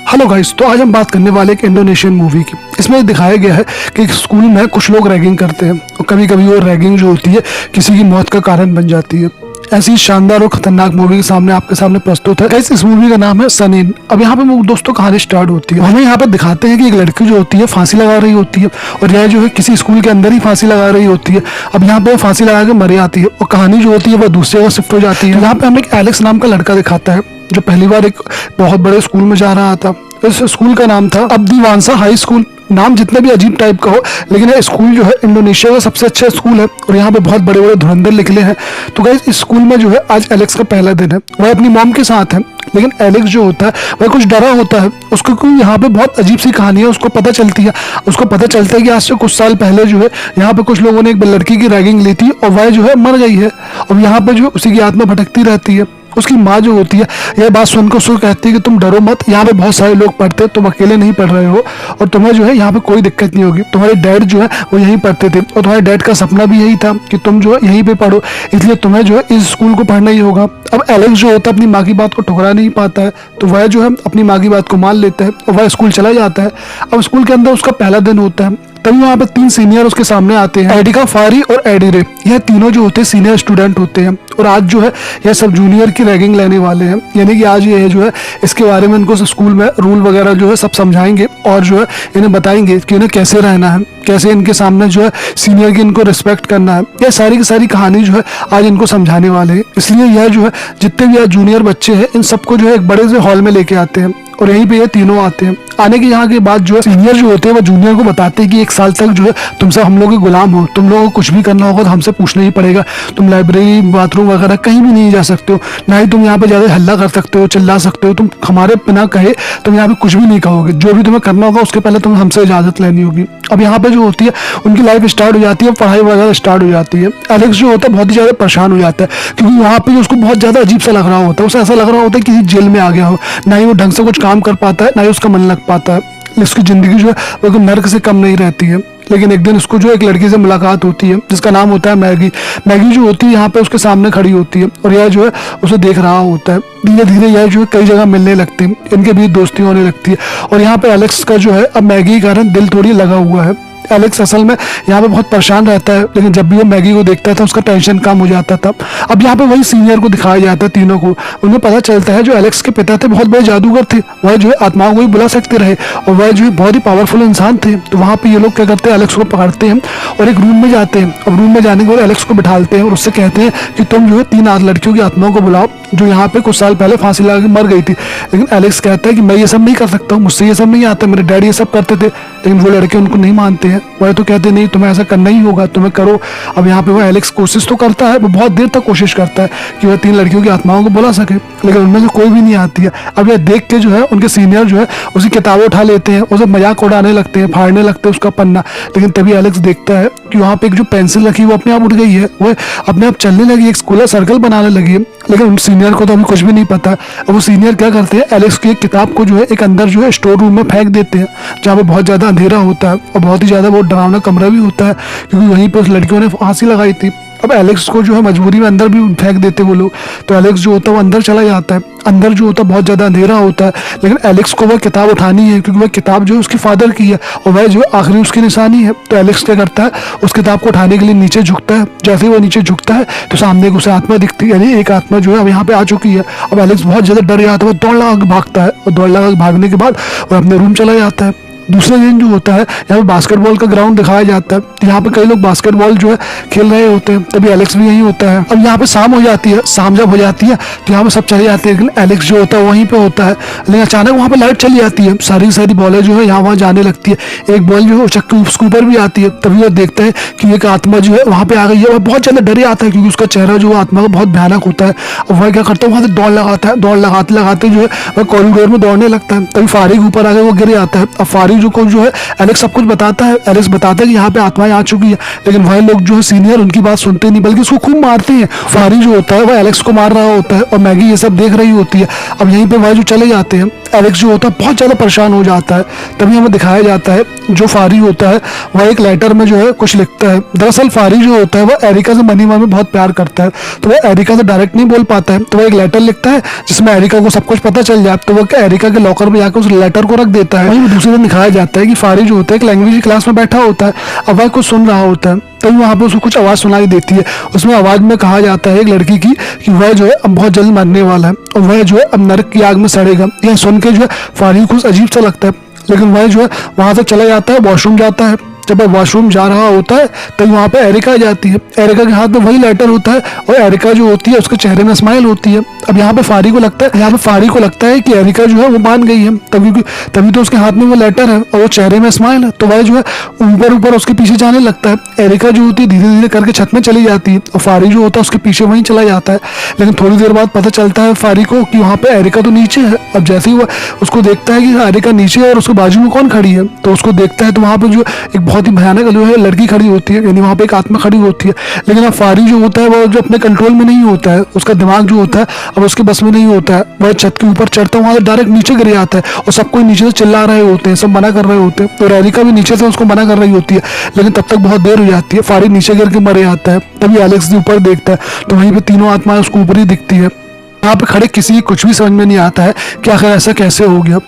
Hello guys, तो आज हम बात करने वाले एक इंडोनेशियन मूवी की। इसमें दिखाया गया है कि एक स्कूल में कुछ लोग रैगिंग करते हैं और कभी कभी वो रैगिंग जो होती है किसी की मौत का कारण बन जाती है। ऐसी शानदार और खतरनाक मूवी के सामने आपके सामने प्रस्तुत है। गाइस, इस मूवी का नाम है सनीन। अब यहाँ पे दोस्तों कहानी स्टार्ट होती है। हमें यहाँ पे दिखाते हैं कि एक लड़की जो होती है फांसी लगा रही होती है और यह जो है किसी स्कूल के अंदर ही फांसी लगा रही होती है। अब यहाँ पे फांसी लगा के मर जाती है और कहानी जो होती है वह दूसरी जगह शिफ्ट हो जाती है। यहाँ पे हमें एक एलेक्स नाम का लड़का दिखाता है जो पहली बार एक बहुत बड़े स्कूल में जा रहा था। इस स्कूल का नाम था अब्दीवांसा हाई स्कूल। नाम जितना भी अजीब टाइप का हो, लेकिन यह स्कूल जो है इंडोनेशिया का सबसे अच्छा स्कूल है और यहाँ पे बहुत बड़े बड़े धुरंधर निकले हैं। तो गाइस, इस स्कूल में जो है आज एलेक्स का पहला दिन है। वह अपनी मॉम के साथ है, लेकिन एलेक्स जो होता है वह कुछ डरा होता है। उसको क्यों यहाँ पे बहुत अजीब सी कहानी है उसको पता चलती है। उसको पता चलता है कि आज से कुछ साल पहले जो है यहाँ पे कुछ लोगों ने एक लड़की की रैगिंग ली थी और वह जो है मर गई है। और यहाँ पे जो उसी की आत्मा भटकती रहती है। उसकी माँ जो होती है यह बात सुनकर उसको कहती है कि तुम डरो मत, यहाँ पे बहुत सारे लोग पढ़ते हैं, तुम अकेले नहीं पढ़ रहे हो और तुम्हें जो है यहाँ पे कोई दिक्कत नहीं होगी। तुम्हारे डैड जो है वो यहीं पढ़ते थे और तुम्हारे डैड का सपना भी यही था कि तुम जो है यहीं पे पढ़ो, इसलिए तुम्हें जो है इस स्कूल को पढ़ना ही होगा। अब एलेक्स जो होता है अपनी माँ की बात को ठुकरा नहीं पाता है, तो वह जो है अपनी माँ की बात को मान लेता है और वह स्कूल चला जाता है। अब स्कूल के अंदर उसका पहला दिन होता है। तभी वहाँ पे तीन सीनियर उसके सामने आते हैं, एडिका, फारी और एडिरे। यह तीनों जो होते हैं सीनियर स्टूडेंट होते हैं और आज जो है यह सब जूनियर की रैगिंग लेने वाले हैं। यानी कि आज ये जो है इसके बारे में इनको स्कूल में रूल वगैरह जो है सब समझाएंगे और जो है इन्हें बताएंगे कि इन्हें कैसे रहना है, कैसे इनके सामने जो है सीनियर की इनको रिस्पेक्ट करना है। यह सारी की सारी कहानी जो है आज इनको समझाने वाले हैं। इसलिए यह जो है जितने भी आज जूनियर बच्चे हैं इन सबको जो है एक बड़े से हॉल में लेके आते हैं और यहीं पे ये तीनों आते हैं। आने के यहाँ के बाद जो है सीनियर जो होते हैं वो जूनियर को बताते हैं कि एक साल तक जो है तुम सब हम लोग के गुलाम हो, तुम लोगों को कुछ भी करना होगा तो हमसे पूछना ही पड़ेगा। तुम लाइब्रेरी, बाथरूम वगैरह कहीं भी नहीं जा सकते हो, ना ही तुम यहाँ पे ज्यादा हल्ला कर सकते हो, चिल्ला सकते हो। तुम हमारे बिना कहे तुम यहाँ पे कुछ भी नहीं कहोगे। जो भी तुम्हें करना होगा उसके पहले तुम्हें हमसे इजाजत लेनी होगी। अब यहाँ पे जो होती है उनकी लाइफ स्टार्ट हो जाती है, पढ़ाई वगैरह स्टार्ट हो जाती है। एलेक्स जो होता है बहुत ही ज्यादा परेशान हो जाता है क्योंकि वहाँ पे उसको बहुत ज्यादा अजीब सा लग रहा होता है। उसे ऐसा लग रहा होता है किसी जेल में आ गया हो, ना ही वो ढंग से कुछ काम कर पाता है, ना ही उसका मन लग पाता है। उसकी जिंदगी जो है वो नर्क से कम नहीं रहती है। लेकिन एक दिन उसको जो एक लड़की से मुलाकात होती है जिसका नाम होता है मैगी। मैगी जो होती है यहाँ पे उसके सामने खड़ी होती है और यह जो है उसे देख रहा होता है। धीरे धीरे यह जो है कई जगह मिलने लगती है, इनके बीच दोस्ती होने लगती है और यहाँ पे एलेक्स का जो है अब मैगी के कारण दिल थोड़ी लगा हुआ है। एलेक्स असल में यहाँ पे बहुत परेशान रहता है, लेकिन जब भी वो मैगी को देखता था उसका टेंशन कम हो जाता था। अब यहाँ पे वही सीनियर को दिखाया जाता है तीनों को। उन्हें पता चलता है जो एलेक्स के पिता थे बहुत बड़े जादूगर थे, वह जो है आत्माओं को भी बुला सकते रहे और वह जो है बहुत ही पावरफुल इंसान थे। तो वहाँ पे ये लोग क्या करते हैं, एलेक्स को पकड़ते हैं और एक रूम में जाते हैं। अब रूम में जाने के बाद एलेक्स को बिठाते हैं और उससे कहते हैं कि तुम जो है तीन लड़कियों की आत्माओं को बुलाओ जो यहाँ पे कुछ साल पहले फांसी लगा के मर गई थी। लेकिन एलेक्स कहता है कि मैं ये सब नहीं कर सकता हूँ, मुझसे ये सब नहीं आता, मेरे डैडी ये सब करते थे। लेकिन वो लड़के उनको नहीं मानते हैं, वह तो कहते नहीं तुम्हें ऐसा करना ही होगा, तुम्हें करो। अब यहाँ पे वो एलेक्स कोशिश तो करता है, वो बहुत देर तक कोशिश करता है कि वह तीन लड़कियों की आत्माओं को बुला सके, लेकिन उनमें से कोई भी नहीं आती है। अब यह देख के जो है उनके सीनियर जो है उसकी किताबें उठा लेते हैं, उसे मजाक उड़ाने लगते हैं, फाड़ने लगते हैं उसका पन्ना। लेकिन तभी एलेक्स देखता है कि वहाँ पे एक जो पेंसिल रखी वो अपने आप उठ गई है, वो अपने आप चलने लगी, एक स्कूलर सर्कल बनाने लगी है। लेकिन उन सीनियर को तो अभी कुछ भी नहीं पता। अब वो सीनियर क्या करते हैं, एलेक्स की एक किताब को जो है एक अंदर जो है स्टोर रूम में फेंक देते हैं जहाँ पे बहुत ज्यादा अंधेरा होता है और बहुत ही ज्यादा बहुत डरावना कमरा भी होता है क्योंकि वहीं पर उस लड़कियों ने फांसी लगाई थी। अब एलेक्स को जो है मजबूरी में अंदर भी फेंक देते वो लोग, तो एलेक्स जो होता है वो अंदर चला जाता है। अंदर जो होता है बहुत ज्यादा अंधेरा होता है, लेकिन एलेक्स को वह किताब उठानी है क्योंकि वह किताब जो है उसकी फादर की है और वह जो आखिरी उसकी निशानी है। तो एलेक्स क्या करता है, उस किताब को उठाने के लिए नीचे झुकता है। जैसे ही वो नीचे झुकता है तो सामने उसे आत्मा दिखती है, यानी एक आत्मा जो है अब यहाँ पे आ चुकी है। अब एलेक्स बहुत ज्यादा डर जाता है, वो दौड़ लगा भागता है और दौड़ लगा भागने के बाद वो अपने रूम चला जाता है। दूसरे दिन जो होता है यहाँ पे बास्केटबॉल का ग्राउंड दिखाया जाता है। यहाँ पे कई लोग बास्केटबॉल जो है खेल रहे होते हैं, तभी एलेक्स भी यहीं होता है। अब यहाँ पे शाम हो जाती है, शाम जब हो जाती है तो यहाँ पे सब चले जाते हैं, लेकिन एलेक्स जो होता है वहीं पे होता है। लेकिन अचानक वहाँ पे लाइट चली जाती है, सारी सारी बॉलें जो है यहाँ वहाँ जाने लगती है। एक बॉल जो है उसके ऊपर भी आती है, तभी वो देखते हैं कि एक आत्मा जो है वहाँ पे आ गई है। वह बहुत ज्यादा डर आता है क्योंकि उसका चेहरा जो आत्मा का बहुत भयानक होता है। और वह क्या करता है, वहाँ से दौड़ लगाता है, दौड़ लगाते लगाते जो है वह कॉरिडोर में दौड़ने लगता है। तभी फारिग ऊपर आके वो गिर जाता है। अब फारिग फारिज को जो है एलेक्स सब कुछ बताता है। एलेक्स बताता है कि यहाँ पे आत्माएं आ चुकी है, लेकिन वह लोग जो है सीनियर उनकी बात सुनते नहीं, बल्कि उसको खूब मारते हैं। फारिज जो होता है वह एलेक्स को मार रहा होता है और मैगी ये सब देख रही होती है। अब यहीं पे वह जो चले जाते हैं, एलेक्स जो होता है बहुत ज़्यादा परेशान हो जाता है। तभी हमें दिखाया जाता है जो फारिज होता है वह एक लेटर में जो है कुछ लिखता है। दरअसल फारिज जो होता है वह एरिका से मनी में बहुत प्यार करता है, तो वह एरिका से डायरेक्ट नहीं बोल पाता है, तो वह एक लेटर लिखता है जिसमें एरिका को सब कुछ पता चल जाए। तो वह एरिका के लॉकर में जाकर उस लेटर को रख देता है। वहीं दूसरे दिन दिखाया जाता है कि फारिज जो होता है एक लैंग्वेज की क्लास में बैठा होता है। अब वह कुछ सुन रहा होता है, तभी वहाँ पे उसको कुछ आवाज़ सुनाई देती है। उसमें आवाज़ में कहा जाता है एक लड़की की कि वह जो है अब बहुत जल्द मरने वाला है और वह जो है अब नरक की आग में सड़ेगा। यह सुन के जो है फारिज को अजीब सा लगता है, लेकिन वह जो है वहाँ से चला जाता है, वॉशरूम जाता है। जब वह वॉशरूम जा रहा होता है तभी वहाँ पे एरिका आ जाती है। एरिका के हाथ में वही लेटर होता है और एरिका जो होती है उसके चेहरे में स्माइल होती है। अब यहाँ पे फारी को लगता है कि एरिका जो है वो मान गई है, तभी तो उसके हाथ में वो लेटर है और वो चेहरे में स्माइल है, तो वह जो है ऊपर उसके पीछे जाने लगता है। एरिका जो होती है धीरे धीरे करके छत में चली जाती है और फारी जो होता है उसके पीछे वहीं चला जाता है। लेकिन थोड़ी देर बाद पता चलता है फारी को कि वहाँ पे एरिका तो नीचे है। अब जैसे ही वह उसको देखता है कि एरिका नीचे है और उसके बाजू में कौन खड़ी है, तो उसको देखता है तो वहाँ पे जो एक बहुत ही भयानक जो है लड़की खड़ी होती है, यानी वहाँ पे एक आत्मा खड़ी होती है। लेकिन अब फारी जो होता है वह जो अपने कंट्रोल में नहीं होता है, उसका दिमाग जो होता है अब उसके बस में नहीं होता है। वह छत के ऊपर चढ़ता है, वहाँ डायरेक्ट नीचे गिर जाता है और सब कोई नीचे से चिल्ला रहे होते हैं, सब मना कर रहे होते हैं और एरिका भी नीचे से उसको मना कर रही होती है। लेकिन तब तक बहुत देर हो जाती है, फारी नीचे गिर के मर जाता है। तभी एलेक्स ऊपर देखता है तो वहीं पे तीनों आत्माएं उसको ऊपर ही दिखती है। यहाँ पे खड़े किसी की कुछ भी समझ में नहीं आता है कि आखिर ऐसा कैसे हो गया।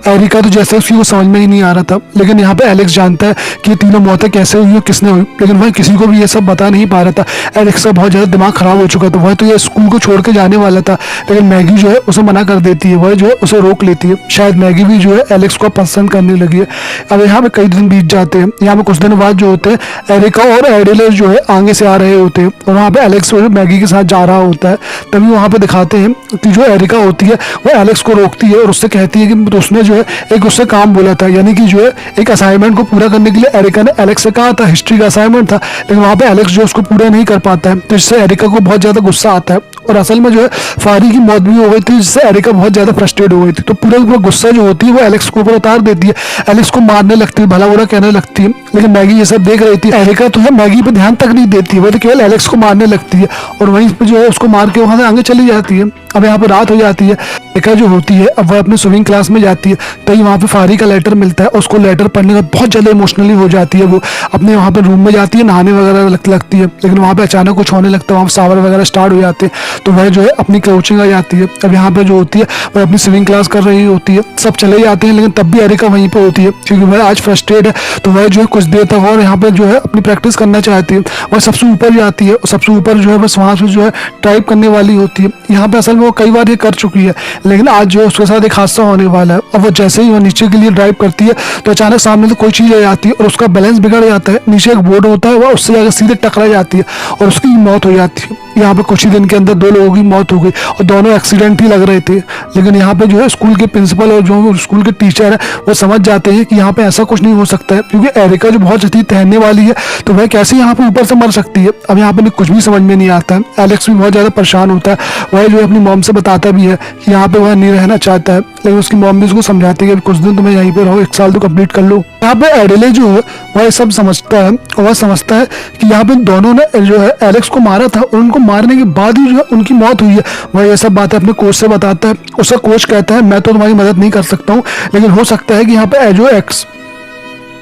एरिका तो जैसे उसकी वो समझ में ही नहीं आ रहा था, लेकिन यहाँ पे एलेक्स जानता है कि ये तीनों मौतें कैसे हुई और किसने हुई, लेकिन वह किसी को भी ये सब बता नहीं पा रहा था। एलेक्स का बहुत ज़्यादा दिमाग खराब हो चुका था, वह तो ये स्कूल को छोड़ के जाने वाला था, लेकिन मैगी जो है उसे मना कर देती है, वह जो है उसे रोक लेती है। शायद मैगी भी जो है एलेक्स को पसंद करने लगी है। अब यहाँ पे कई दिन बीत जाते हैं। यहाँ पे कुछ दिन बाद जो होते हैं एरिका और एडिलेस जो है आगे से आ रहे होते हैं और वहाँ पे एलेक्स मैगी के साथ जा रहा होता है। तभी वहाँ पे दिखाते हैं कि जो एरिका होती है वो एलेक्स को रोकती है और उससे कहती है कि उसने जो है एक उससे काम बोला था, यानी कि जो है एक असाइनमेंट को पूरा करने के लिए एरिका ने एलेक्स से कहा था, हिस्ट्री का असाइनमेंट था, लेकिन वहाँ पे एलेक्स जो उसको पूरा नहीं कर पाता है, तो इससे एरिका को बहुत ज़्यादा गुस्सा आता है। और असल में जो है फारी की मौत भी हो गई थी, जिससे एरिका बहुत ज़्यादा फ्रस्ट्रेट हो गई थी, तो पूरा गुस्सा जो होती है वो एलेक्स के ऊपर उतार देती है, एलेक्स को मारने लगती है, भला बुरा कहने लगती है। लेकिन मैगी ये सब देख रही थी, एरिका तो है मैगी पे ध्यान तक नहीं देती है, वह तो केवल एलेक्स को मारने लगती है और वहीं पर जो है उसको मार के वहाँ से आगे चली जाती है। अब यहाँ पे रात हो जाती है। एरिका जो होती है अब वह अपने स्विमिंग क्लास में जाती है, तभी वहाँ पे फारी का लेटर मिलता है और उसको लेटर पढ़ने का बहुत ज़्यादा इमोशनली हो जाती है। वो अपने वहाँ पे रूम में जाती है, नहाने वगैरह लगती है, लेकिन वहाँ पे अचानक कुछ होने लगता है, वहाँ शावर वगैरह स्टार्ट हो जाते हैं, तो वह जो है अपनी कोचिंग आ जाती है। अब यहाँ पे जो होती है वह अपनी स्विमिंग क्लास कर रही होती है, सब चले जाते हैं, लेकिन तब भी एरिका वहीं पर होती है क्योंकि वह आज फ्रस्ट्रेट है, तो वह जो है कुछ देर तक और यहाँ पे जो है अपनी प्रैक्टिस करना चाहती है। वह सबसे ऊपर जाती है और सबसे ऊपर जो है बस वहाँ से जो है ड्राइव करने वाली होती है। यहाँ पे असल में वो कई बार ये कर चुकी है, लेकिन आज जो है उसके साथ एक हादसा होने वाला है। और वो जैसे ही वो नीचे के लिए ड्राइव करती है तो अचानक सामने से कोई चीज़ आ जाती है और उसका बैलेंस बिगड़ जाता है। नीचे एक बोर्ड होता है, वह उससे जाकर सीधे टकरा जाती है और उसकी मौत हो जाती है। यहाँ पे कुछ ही दिन के अंदर 2 लोगों की मौत हो गई और दोनों एक्सीडेंट ही लग रहे थे। लेकिन यहाँ पे जो है स्कूल के प्रिंसिपल और जो स्कूल के टीचर है वो समझ जाते हैं कि यहाँ पे ऐसा कुछ नहीं हो सकता है, क्योंकि एरिका जो बहुत जल्दी तैरने वाली है तो वह कैसे यहाँ पे ऊपर से मर सकती है। अब यहाँ पे कुछ भी समझ में नहीं आता है। एलेक्स भी बहुत ज़्यादा परेशान होता है, वह जो है अपनी मॉम से बताता भी है कि यहाँ पे वह नहीं रहना चाहता है, लेकिन उसकी मॉम भी उसको समझाती है कि कुछ दिन तुम्हें यहीं पे रहो, 1 साल तो कंप्लीट कर लो। यहाँ पे एडिले जो है वह सब समझता है और वह समझता है कि यहाँ पे दोनों ने जो है एलेक्स को मारा था और उनको मारने के बाद ही जो है उनकी मौत हुई है। वह ये सब बातें अपने कोच से बताता है। उसका कोच कहता है मैं तो तुम्हारी मदद नहीं कर सकता हूँ, लेकिन हो सकता है कि यहाँ पे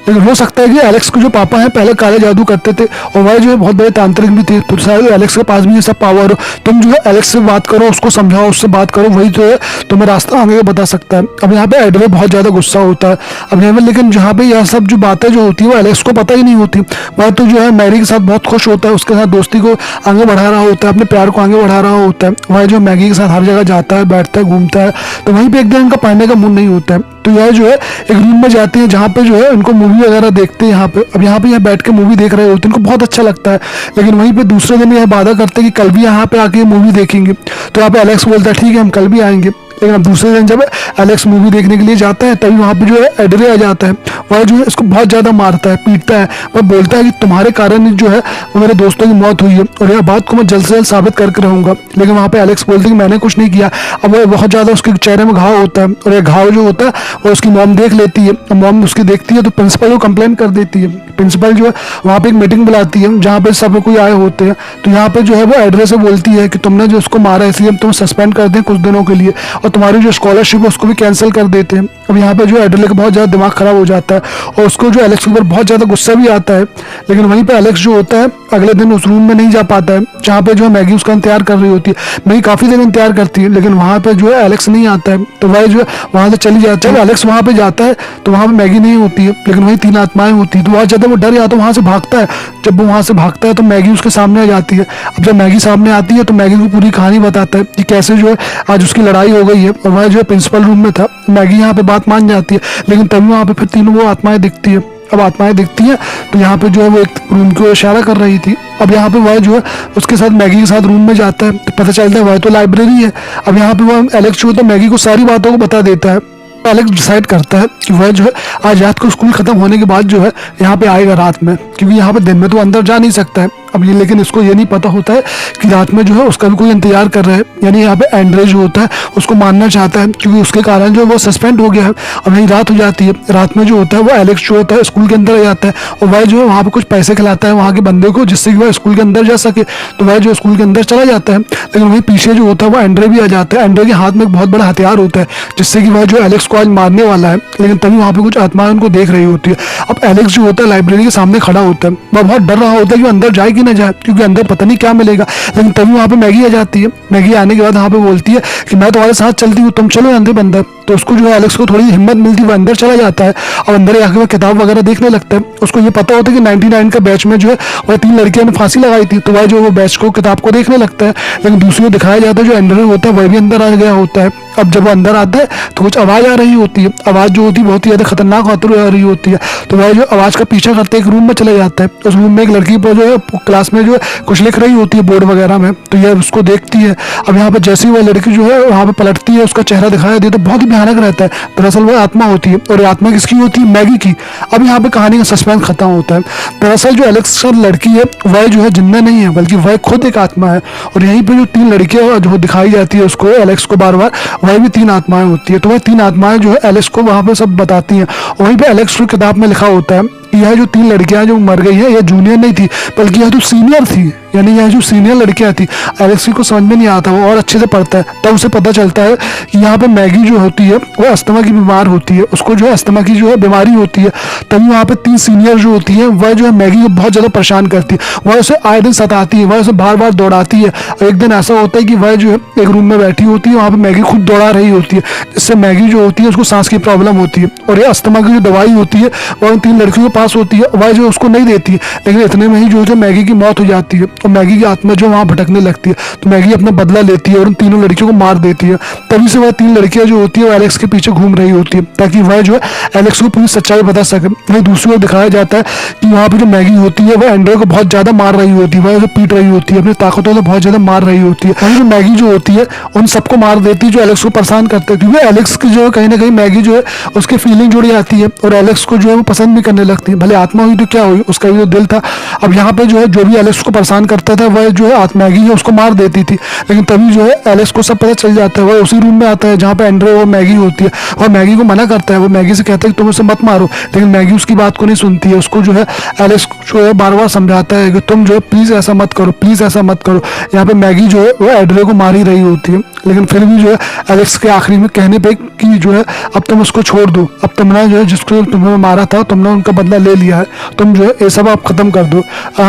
लेकिन हो सकता है कि एलेक्स के जो पापा हैं पहले काले जादू करते थे और वह जो है बहुत बड़े तांत्रिक भी थे, तो शायद एलेक्स के पास भी ये सब पावर हो। तुम जो है एलेक्स से बात करो, उसको समझाओ, उससे बात करो, वही जो है तुम्हें रास्ता आगे बता सकता है। अब यहाँ पे एडले बहुत ज़्यादा गुस्सा होता है। अब यहाँ पे लेकिन जहाँ पे यह सब जो बातें जो होती है वो एलेक्स को पता ही नहीं होती। वह तो जो है मैरी के साथ बहुत खुश होता है, उसके साथ दोस्ती को आगे बढ़ा रहा होता है, अपने प्यार को आगे बढ़ा रहा होता है। वह जो मैगी के साथ हर जगह जाता है, बैठता है, घूमता है, तो वहीं पर एक दिन उनका पढ़ने का मूड नहीं होता है। तो यह जो है एक रूम में जाते हैं जहाँ पे जो है उनको मूवी वगैरह देखते हैं। यहाँ पे अब यहाँ पे बैठ के मूवी देख रहे होते हैं, उनको बहुत अच्छा लगता है, लेकिन वहीं पे दूसरे दिन यह वादा करते हैं कि कल भी यहाँ पे आके मूवी देखेंगे। तो यहाँ पे एलेक्स बोलता है ठीक है हम कल भी आएंगे। लेकिन अब दूसरे दिन जब एलेक्स मूवी देखने के लिए जाता है तभी वहाँ पे जो है एड्रे आ जाता है। वह जो है इसको बहुत ज़्यादा मारता है, पीटता है। वह बोलता है कि तुम्हारे कारण जो है वो मेरे दोस्तों की मौत हुई है और यह बात को मैं जल्द से जल्द साबित करके रहूँगा। लेकिन वहाँ पे एलेक्स बोलते हैं कि मैंने कुछ नहीं किया। अब वह बहुत ज़्यादा उसके चेहरे में घाव होता है और यह घाव जो होता है वो उसकी मॉम देख लेती है। मॉम उसकी देखती है तो प्रिंसिपल को कंप्लेन कर देती है। प्रिंसिपल जो है वहाँ पे एक मीटिंग बुलाती है जहाँ पे सब कोई आए होते हैं। तो यहाँ पे जो है वो एड्रे से बोलती है कि तुमने जो उसको मारा है इसलिए हम तुम्हें सस्पेंड कर दें कुछ दिनों के लिए और तुम्हारी जो स्कॉलरशिप है उसको भी कैंसिल कर देते हैं। अब यहाँ पे जो एड्रे का बहुत ज़्यादा दिमाग खराब हो जाता है और उसको जो एलेक्स के ऊपर बहुत ज़्यादा गुस्सा भी आता है। लेकिन वहीं पे एलेक्स जो होता है अगले दिन उस रूम में नहीं जा पाता है जहाँ पे जो है मैगी उसका इंतजार कर रही होती है। मैगी काफ़ी देर इंतजार करती है लेकिन वहाँ पे जो है एलेक्स नहीं आता है। तो वह जो है वहाँ से चली जाती है। जब एलेक्स वहाँ पे जाता है तो वहाँ पे मैगी नहीं होती है लेकिन वहीं 3 आत्माएं होती है। तो बहुत ज़्यादा वो डर जाता है, वहाँ से भागता है। जब वो वहाँ से भागता है तो मैगी उसके सामने आ जाती है। अब जब मैगी सामने आती है तो मैगी को पूरी कहानी बताता है कि कैसे जो है आज उसकी लड़ाई हो गई है और वह जो है प्रिंसिपल रूम में था। मैगी यहाँ पे बात मान जाती है लेकिन तभी वहाँ पे फिर तीनों वो आत्माएं दिखती है। अब आत्माएं दिखती हैं तो यहाँ पे जो है वो एक रूम को इशारा कर रही थी। अब यहाँ पे वह जो है उसके साथ मैगी के साथ रूम में जाता है तो पता चलता है वह तो लाइब्रेरी है। अब यहाँ पे वह एलेक्स जो है तो मैगी को सारी बातों को बता देता है। एलेक्स डिसाइड करता है कि वह जो है आज रात को स्कूल खत्म होने के बाद जो है यहाँ पे आएगा रात में, क्योंकि यहाँ पे दिन में तो अंदर जा नहीं सकता है। अब ये लेकिन इसको ये नहीं पता होता है कि रात में जो है उसका भी कोई इंतजार कर रहा है। यानी यहाँ पे एंड्रे जो होता है उसको मारना चाहता है क्योंकि उसके कारण जो है वो सस्पेंड हो गया है। अब यही रात हो जाती है। रात में जो होता है वो एलेक्स जो होता है स्कूल के अंदर आ जाता है और वह जो है वहाँ पे कुछ पैसे खिलाता है वहाँ के बंदे को जिससे कि वह स्कूल के अंदर जा सके। तो वह जो स्कूल के अंदर चला जाता है लेकिन वहीं पीछे जो होता है वो एंड्रे भी आ जाता है। एंड्रे के हाथ में एक बहुत बड़ा हथियार होता है जिससे कि वह जो एलेक्स को आज मारने वाला है। लेकिन तभी वहाँ पे कुछ आत्माएं उनको देख रही होती है। अब एलेक्स जो होता है लाइब्रेरी के सामने खड़ा होता है। वह बहुत डर रहा होता है कि अंदर जाए कि ना जाए क्योंकि अंदर पता नहीं क्या मिलेगा। लेकिन तभी वहाँ पे मैगी आ जाती है। मैगी आने के बाद वहाँ पे बोलती है कि मैं तुम्हारे साथ चलती हूँ, तुम चलो अंदर बंदर। तो उसको जो है एलेक्स को थोड़ी हिम्मत मिलती है, वो अंदर चला जाता है और अंदर जाकर वह किताब वगैरह देखने लगता है। उसको ये पता होता है कि 99 का बैच में जो है वह 3 लड़कियों ने फांसी लगाई थी। तो वह जो वो बैच को किताब को देखने लगता है। लेकिन दूसरी ओर दिखाया जाता है जो एंड्रे होता है वह भी अंदर आ गया होता है। अब जब वो अंदर आता है तो कुछ आवाज़ आ रही होती है। आवाज़ जो होती है बहुत ही ज़्यादा खतरनाक आती आ रही होती है। तो वह जो आवाज़ का पीछा करते एक रूम में चला जाता है। उस रूम में एक लड़की पर जो है क्लास में जो है कुछ लिख रही होती है बोर्ड वगैरह में। तो यह उसको देखती है। अब यहाँ पर जैसे ही वह लड़की जो है वहाँ पर पलटती है उसका चेहरा दिखाया देता है, बहुत ही भयानक रहता है। दरअसल वह आत्मा होती है और आत्मा किसकी होती है? मैगी की। अब यहाँ पे कहानी का सस्पेंस खत्म होता है। दरअसल जो एलेक्स का लड़की है वह जो है जिंदा नहीं है बल्कि वह खुद एक आत्मा है। और यहीं पे जो 3 लड़कियां जो दिखाई जाती है उसको एलेक्स को बार बार, वह भी 3 आत्माएं होती है। तो वह 3 आत्माएं जो है एलेक्स को वहां पे सब बताती हैं। वहीं पे एलेक्स की किताब में लिखा होता है यह जो 3 लड़कियां जो मर गई है यह जूनियर नहीं थी बल्कि यह तो सीनियर थी। यानी यह जो सीनियर लड़कियां थी। एलेक्स को समझ में नहीं आता, वो और अच्छे से पढ़ता है तब उसे पता चलता है कि यहाँ पे मैगी जो होती है वह अस्थमा की बीमार होती है। उसको जो है अस्थमा की जो है बीमारी होती है। तभी वहाँ पे 3 सीनियर जो होती है वह जो है मैगी को बहुत ज़्यादा परेशान करती है। वह उसे आए दिन सताती है, वह उसे बार बार दौड़ाती है। और एक दिन ऐसा होता है कि वह जो है एक रूम में बैठी होती है, वहाँ पे मैगी खुद दौड़ा रही होती है जिससे मैगी जो होती है उसको सांस की प्रॉब्लम होती है। और ये अस्थमा की जो दवाई होती है वह उन 3 लड़कियों के पास होती है, वह जो उसको नहीं देती है। लेकिन इतने में ही जो है मैगी की मौत हो जाती है और मैगी की आत्मा जो वहाँ भटकने लगती है। तो मैगी अपना बदला लेती है और उन तीनों लड़कियों को मार देती है। तभी से वह 3 लड़कियां जो होती है वो एलेक्स के पीछे घूम रही होती है ताकि वह जो है एलेक्स को पूरी सच्चाई बता सके। वहीं दूसरी ओर दिखाया जाता है कि वहाँ पे जो मैगी होती है वह एंड्रे को बहुत ज्यादा मार रही होती है, वह उसे पीट रही होती है, अपनी ताकतों से बहुत ज्यादा मार रही होती है। वहीं जो मैगी जो होती है उन सबको मार देती है जो एलेक्स को परेशान करते हैं, क्योंकि एलेक्स की जो है कहीं ना कहीं मैगी जो है उसकी फीलिंग जुड़ी आती है और एलेक्स को जो है वो पसंद भी करने लगती है। भले आत्मा हुई तो क्या हुई, उसका भी जो दिल था। अब यहाँ पे जो है जो भी एलेक्स को परेशान करता था वह जो है मैगी है उसको मार देती थी। लेकिन तभी जो है एलेक्स को सब पता चल जाता है। वह उसी रूम में आता है जहाँ पे एंड्रे और मैगी होती है और मैगी को मना करता है। वो मैगी से कहता है कि तुम उसे मत मारो, लेकिन मैगी उसकी बात को नहीं सुनती है। उसको जो है एलेक्स जो है बार बार समझाता है कि तुम जो है प्लीज ऐसा मत करो, प्लीज ऐसा मत करो। यहाँ पे मैगी जो है वो एंड्रे को मार ही रही होती है। लेकिन फिर भी जो है एलेक्स के आखिरी में कहने पे कि जो है अब तुम उसको छोड़ दो, अब तुमने जो है जिसको तुम्हें मारा था तुमने उनका बदला ले लिया है, तुम जो है ये सब आप खत्म कर दो।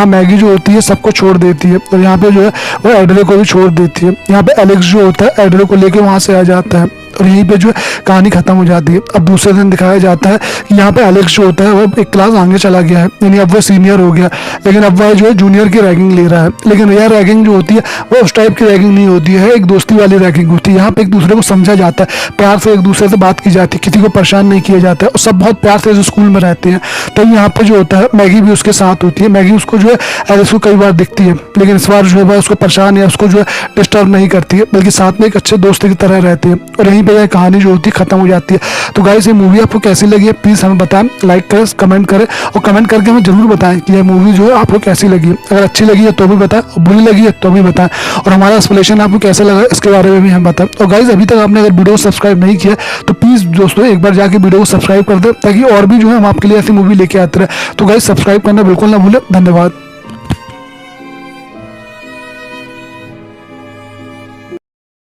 मैगी जो होती है सबको छोड़ देती है और यहाँ पे जो है वो एंड्रे को भी छोड़ देती है। यहाँ पे एलेक्स जो होता है एंड्रे को लेके वहां से आ जाता है और यहीं पे जो है कहानी खत्म हो जाती है। अब दूसरे दिन दिखाया जाता है कि यहाँ पे एलेक्स जो होता है वो एक क्लास आगे चला गया है, यानी अब वो सीनियर हो गया, लेकिन अब वह जो है जूनियर की रैगिंग ले रहा है। लेकिन यह रैगिंग जो होती है वो उस टाइप की रैगिंग नहीं होती है, एक दोस्ती वाली रैगिंग होती है। यहाँ पे एक दूसरे को समझा जाता है, प्यार से एक दूसरे से बात की जाती है, किसी को परेशान नहीं किया जाता है और सब बहुत प्यार से स्कूल में रहते हैं। तो यहाँ पे जो होता है मैगी भी उसके साथ होती है। मैगी उसको जो है एलेक्स को कई बार दिखती है, लेकिन इस बार जो है वह उसको परेशान या उसको जो है डिस्टर्ब नहीं करती है, बल्कि साथ में एक अच्छे दोस्त की तरह रहते हैं। और यहीं पे यह कहानी जो होती है खत्म हो जाती है। तो गाइस ये मूवी आपको कैसी लगी है प्लीज़ हमें बताएं, लाइक करें, कमेंट करें और कमेंट करके हमें जरूर बताएं कि यह मूवी जो है आपको कैसी लगी। अगर अच्छी लगी है तो भी बताएं और बुरी लगी है तो भी बताएं, और हमारा एक्सप्लेनेशन आपको कैसा लगा इसके बारे में भी हम बताएं। और गाइस अभी तक आपने अगर वीडियो को सब्सक्राइब नहीं किया तो प्लीज़ दोस्तों एक बार जाके वीडियो को सब्सक्राइब कर दें, ताकि और भी जो है हम आपके लिए ऐसी मूवी लेके आते रहे। तो गाइस सब्सक्राइब करना बिल्कुल ना भूलें। धन्यवाद।